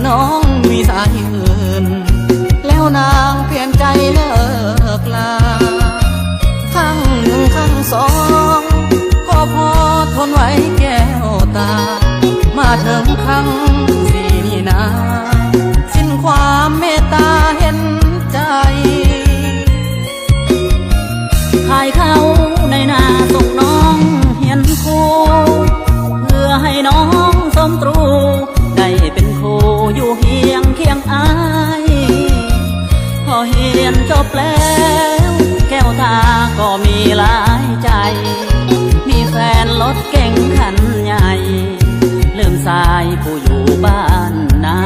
น้องมีสายอื่นแล้วนางเปลี่ยนใจเลิกลาข้างหนึ่งข้างสองก็พอทนไว้แก้วตามาถึงครั้งสี่นี่นาสิ้นความเมตตาเห็นใจขายเขาในนาส่งน้องเฮียนครูเพื่อให้น้องสมตรูได้เป็นครูอยู่เฮียงเคียงอายพอเฮียนจบแล้วแก้วตาก็มีหลายใจมีแฟนรถเก๋งคันใหญ่ลืมสายผู้อยู่บ้านนา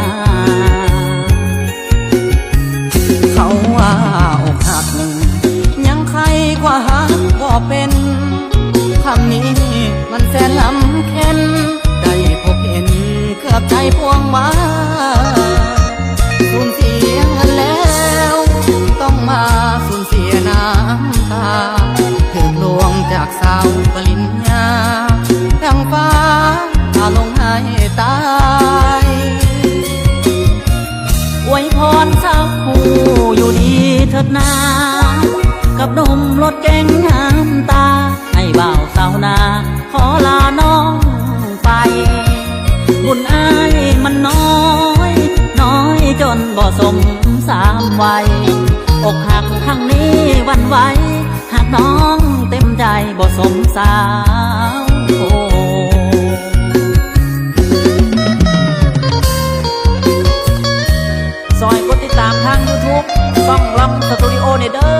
เขาว่าอกหักยังใครกว่าหักก็เป็นคำนี้มันแสนลำเค็นได้พบเห็นเกือบใจพวงมาสูญเสียเงินแล้วต้องมาสูญเสียน้ำตาถึงลวงจากสาวปริญญาดังฟ้าพาลงให้ตายอวยพรสาวผู้อยู่ดีเถิดนากับหนุ่มรถเก๋งงามตาให้บ่าวสาวนาขอลาน้องไปบุญอ้ายมันน้อยน้อยจนบ่สมสามวัยอกหักครั้งนี้วันไหวหากน้องเต็มใจบ่สมสาวซอยกดติดตามทาง YouTube ช่องลำสตูดิโอเนเด้อ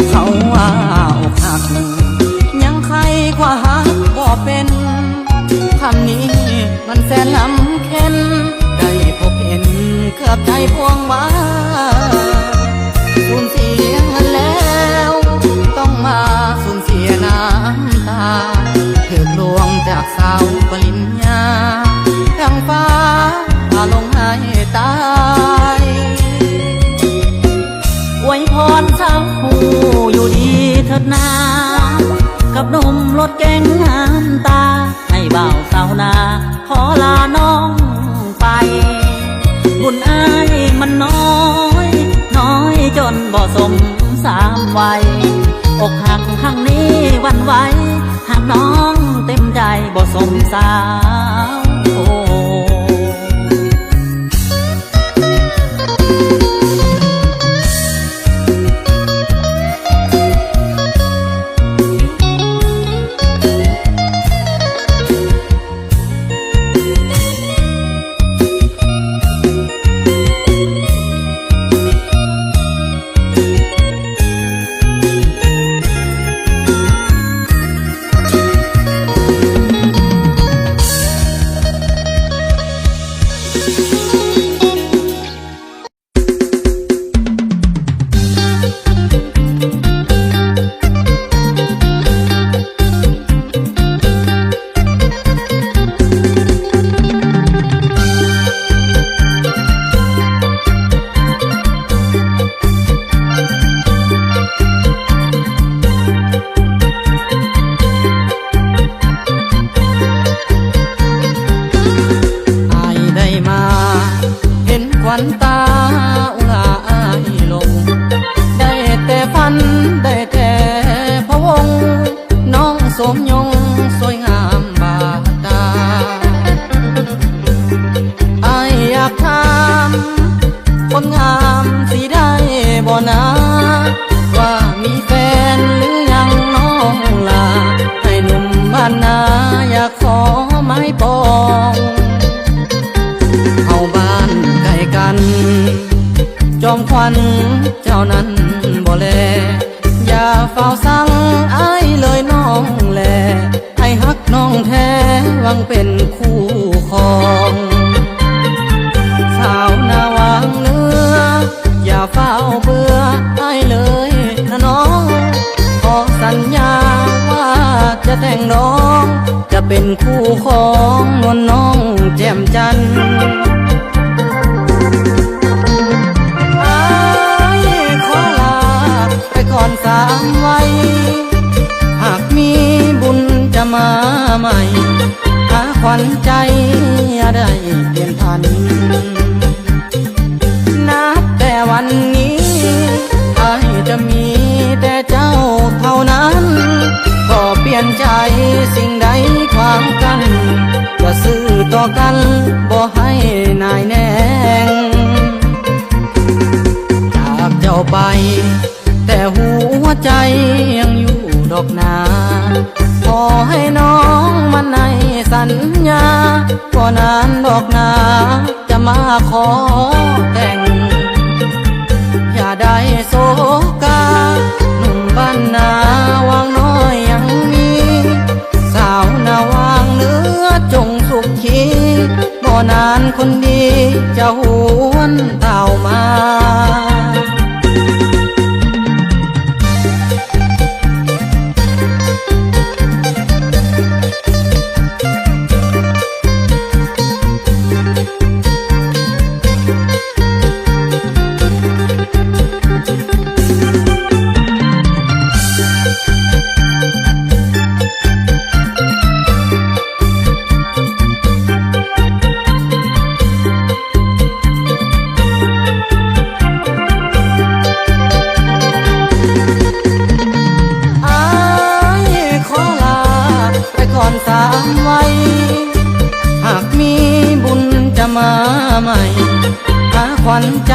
เขาว่าอกหักยังใครกว่าหักบ่เป็นคำนี้มันแสนลำเค็นได้พบเห็นเกือบใจพวงมาสูญเสียเงินแล้วต้องมาสูญเสียน้ำตาถึงลวงจากสาวปริญญาดังฟ้าพาลงให้ตายอวยพรสาวผู้อยู่ดีเถิดนากับหนุ่มรถเก๋งงามตาให้บ่าวสาวนาขอลาน้องไปบุญอ้ายมันน้อยน้อยจนบ่สมสามวัยอกหักครั้งนี้วันไหวหากน้องเต็มใจบ่สมสาวขวัญตาอุลาอายลงได้แต่ฝันได้แต่พะวงน้องสมยงสวยงามบาดตาอายอยากถามคนงามสิได้บ่นาว่ามีแฟนหรือยังน้องลาให้หนุ่มบ้านนาอยากขอไม้ปองเอาบ้านใกล้กันจอมควันเจ้านั้นบ่แลอย่าเฝ้าสั่งอ้ายเลยน้องแลให้ฮักน้องแท้หวังเป็นคู่ครองสาวหน้าวางเนื้ออย่าเฝ้าเบื่ออ้ายเลยนะน้องขอสัญญาว่า จะแต่งน้องจะเป็นคู่ของนวลน้องแจ่มจันทร์อ้ายขอลาไปก่อน3 วันหากมีบุญจะมาใหม่หาขวัญใจอย่าได้เปลี่ยนพันนับแต่วันนี้ไอ้จะมีแต่เจ้าเท่านั้นก็เปลี่ยนใจสิ่งใดขวางกันก็ซื่อต่อกันบ่ให้นายแนงจากเจ้าไปแต่หัวใจยังอยู่ดอกนาขอให้น้องมันในสัญญาก็นานดอกนาจะมาขอแต่งอย่าได้โศกาหนุ่มบ้านนาวางน้อยยังมีสาวนาวางเนื้อจงสุขีบ่นานคนดีจะหวนเต่ามา3 วันหากมีบุญจะมาใหม่หาขวัญใจ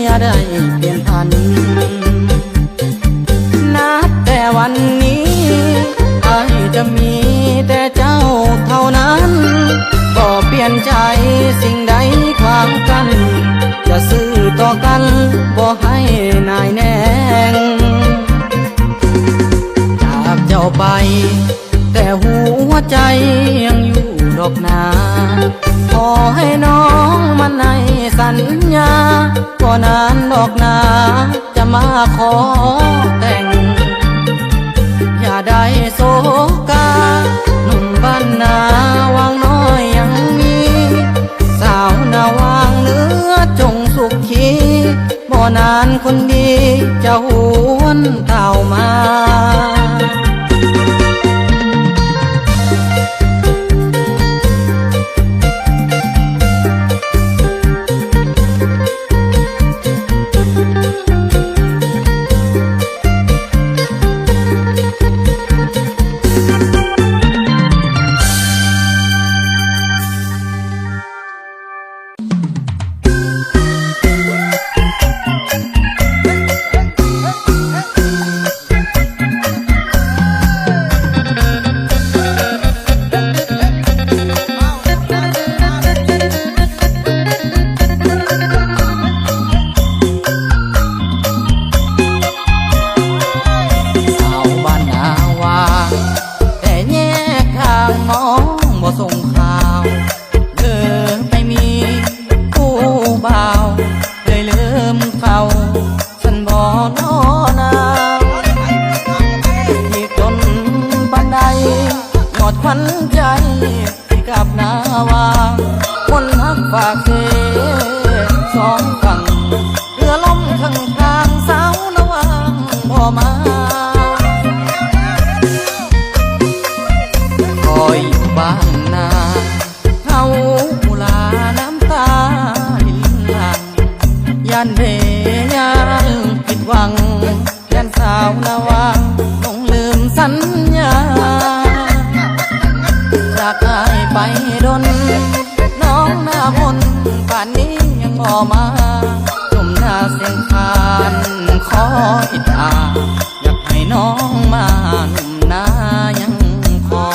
อย่าได้เปลี่ยนพันนับแต่วันนี้ไอ้จะมีแต่เจ้าเท่านั้นก็เปลี่ยนใจสิ่งใดขวางกันจะซื่อต่อกันบ่ให้นายแนงจากเจ้าไปแต่หัวใจยังอยู่ดอกนาขอให้น้องมันในสัญญาก็นานดอกนาจะมาขอแต่งอย่าได้โศกาหนุ่มบ้านนาวางน้อยยังมีสาวนาวางเนื้อจงสุขีบ่นานคนดีจะหวนเต่ามาส่งข่าวเธอไปมีผู้บ่าวเลยลืมเขาฉันบ่นอนาวที่จนบันไดหมดขวัญใจที่กับนาวาคนหักฝากเท2 ฝั่งเรือล่มข้างทางสาวนาวางบ่มาคอยอยู่บ้านนาเฮาผู้ลาน้ำตาลินหลังยันเบยันผิดหวังยันสาวนาวางลงลืมสัญญาจากอายไปดนน้องหน้ามนป่านนี้ยังบ่มาจมหน้าเสียงคานขออิดอาอยากให้น้องมาหนุ่มนายังคอ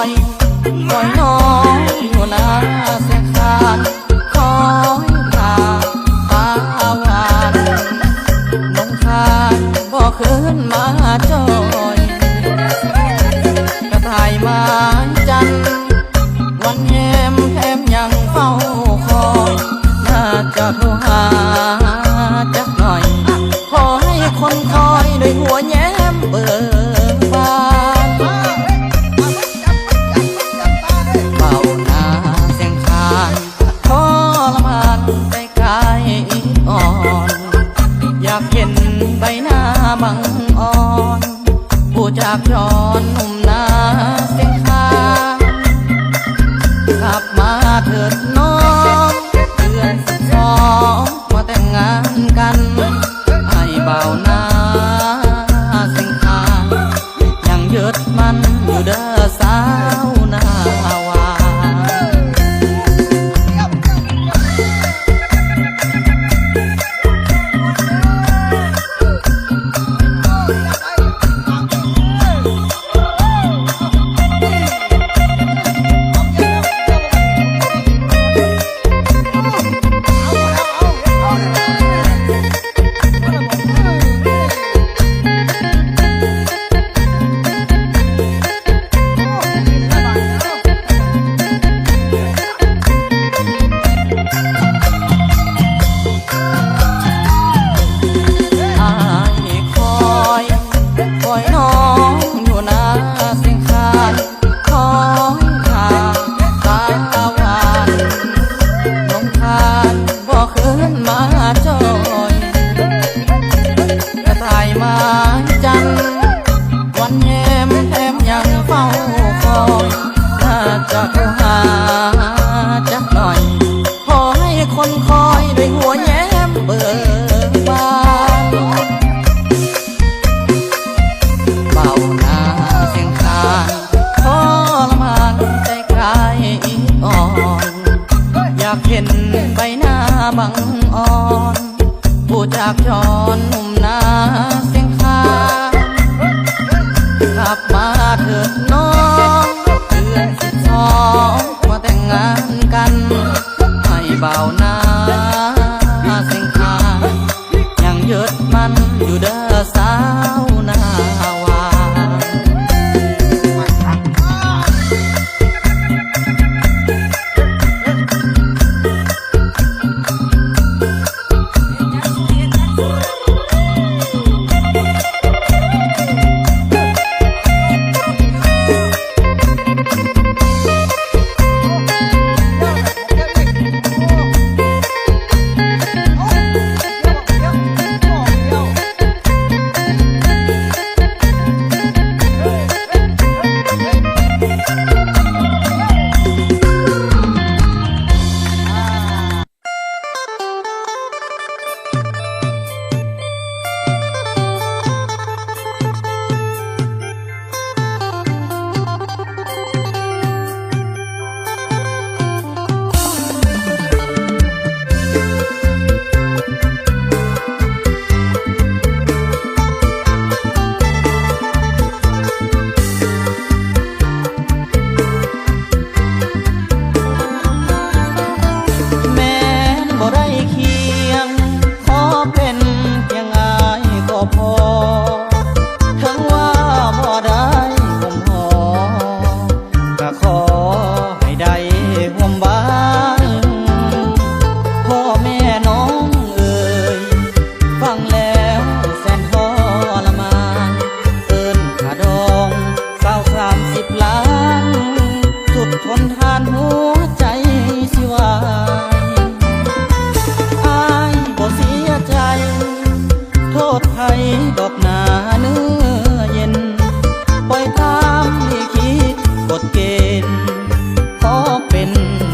ยน้องอยู่หน้าเสียงคานคอยตาหวานน้องคานบ่คืนมาจอยกระต่ายมาจันวันแยมแถมยังเฝ้าคอยน่าจะโทรหาจักหน่อย คนคอยด้วยหัวแย้มเบิกบานเบาหน้าเสียงคานทรมานใจกายอ่อนอยากเห็นใบหน้าบังอ่อนผู้จากย้อนหนุ่มนาเสียงคานกลับมาเถิดน้องเดือน12มาแต่งงานกันให้เบาหน้าเสียงคานยังยึดมันอยู่เด้อสาวหน้าวานจะโทรหาจักหน่อยขอให้คนคอยด้วยหัวแย้มเบิกบานเบาหน้าเสียงคานทรมานใจกลายอ่อนอยากเห็นใบหน้าบังอ่อนผู้จากจรหนุ่มนาเสียงคานกลับมาเถิดน้อง12มาแต่งงานกันให้เบาหน้าเสียงคานยังยึดมันอยู่เด้อสาวหน้าวานดอกนาเนื้อเย็นปล่อยตามลิขิตกฎเกณฑ์ขอเป็น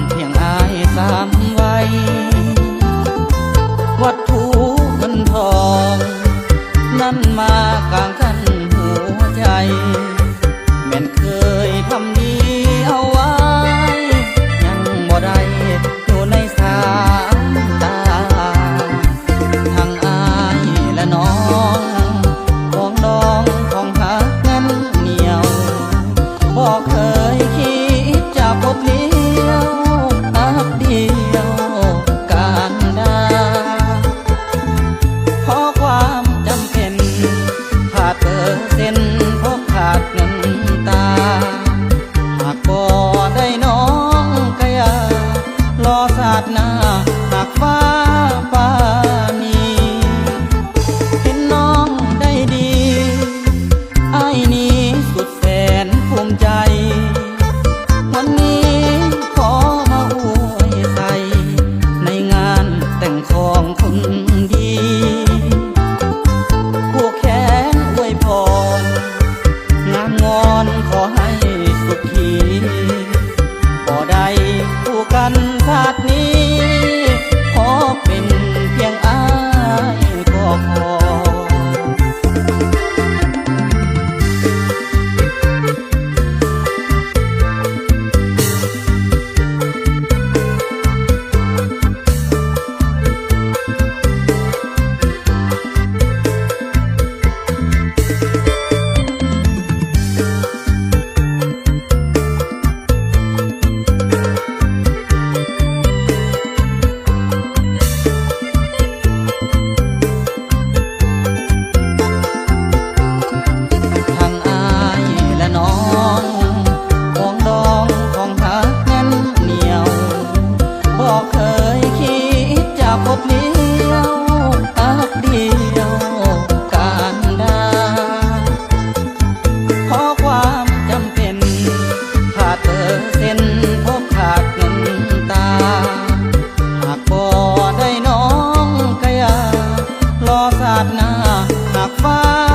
เพียงอายสามวัยวัตถุเงินทองนั่นมากลางกันหัวใจแม่นเคยทำดีเอาไว้ยังบ่ได้อยู่ในสายตาทั้งอายและน้องของดองของหักนั้นเหนียวบ่เคยคิดจะพบเลี้ยวหักเดียวการดาเพราะความจำเป็นขาด หากฟ้า